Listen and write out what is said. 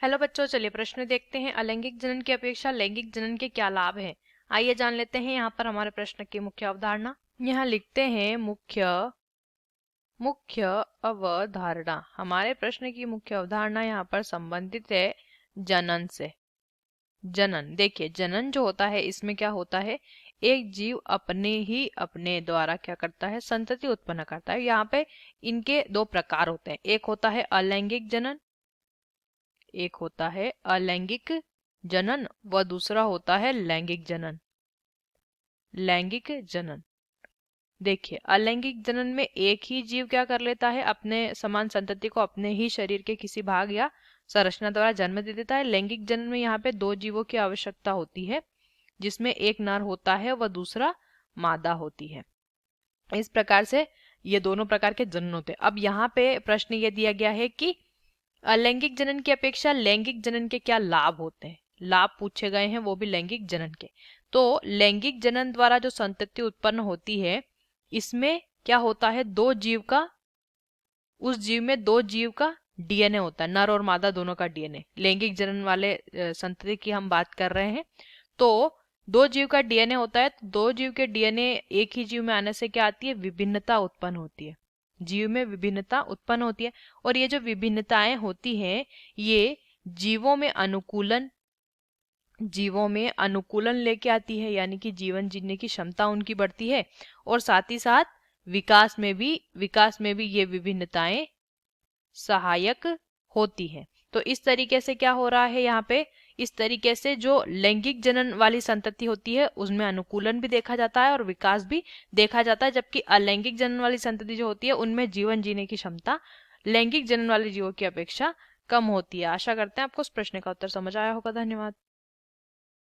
Hello बच्चों, चलिए प्रश्न देखते हैं। अलैंगिक जनन की अपेक्षा लैंगिक जनन के क्या लाभ हैं? आइए जान लेते हैं। यहाँ पर हमारे प्रश्न की मुख्य अवधारणा यहाँ लिखते हैं। मुख्य अवधारणा, हमारे प्रश्न की मुख्य अवधारणा यहाँ पर संबंधित है जनन से। जनन, देखिए जनन जो होता है इसमें क्या होता है, एक जीव अपने द्वारा क्या करता है, संतति उत्पन्न करता है। यहाँ पे इनके दो प्रकार होते हैं, एक होता है अलैंगिक जनन, एक होता है अलैंगिक जनन व दूसरा होता है लैंगिक जनन। लैंगिक जनन, देखिए अलैंगिक जनन में एक ही जीव क्या कर लेता है, अपने समान संतति को अपने ही शरीर के किसी भाग या संरचना द्वारा जन्म दे देता है। लैंगिक जनन में यहाँ पे दो जीवों की आवश्यकता होती है, जिसमें एक नर होता है व दूसरा मादा होती है। इस प्रकार से ये दोनों प्रकार के जनन होते हैं। अब यहाँ पे प्रश्न ये दिया गया है कि अलैंगिक जनन की अपेक्षा लैंगिक जनन के क्या लाभ होते हैं। लाभ पूछे गए हैं, वो भी लैंगिक जनन के। तो लैंगिक जनन द्वारा जो संतति उत्पन्न होती है, इसमें क्या होता है, दो जीव का, उस जीव में दो जीव का डीएनए होता है, नर और मादा दोनों का डीएनए। लैंगिक जनन वाले संतति की हम बात कर रहे हैं। तो दो जीव का डीएनए होता है, तो दो जीव के डीएनए एक ही जीव में आने से क्या आती है, विभिन्नता उत्पन्न होती है। जीव में विभिन्नता उत्पन्न होती है, और ये जो विभिन्नताएं होती हैं, ये जीवों में अनुकूलन लेके आती है, यानी कि जीवन जीने की क्षमता उनकी बढ़ती है। और साथ ही साथ विकास में भी ये विभिन्नताएं सहायक होती है। तो इस तरीके से क्या हो रहा है यहाँ पे, इस तरीके से जो लैंगिक जनन वाली संतति होती है उसमें अनुकूलन भी देखा जाता है और विकास भी देखा जाता है, जबकि अलैंगिक जनन वाली संतति जो होती है उनमें जीवन जीने की क्षमता लैंगिक जनन वाले जीवों की अपेक्षा कम होती है। आशा करते हैं आपको इस प्रश्न का उत्तर समझ आया होगा। धन्यवाद।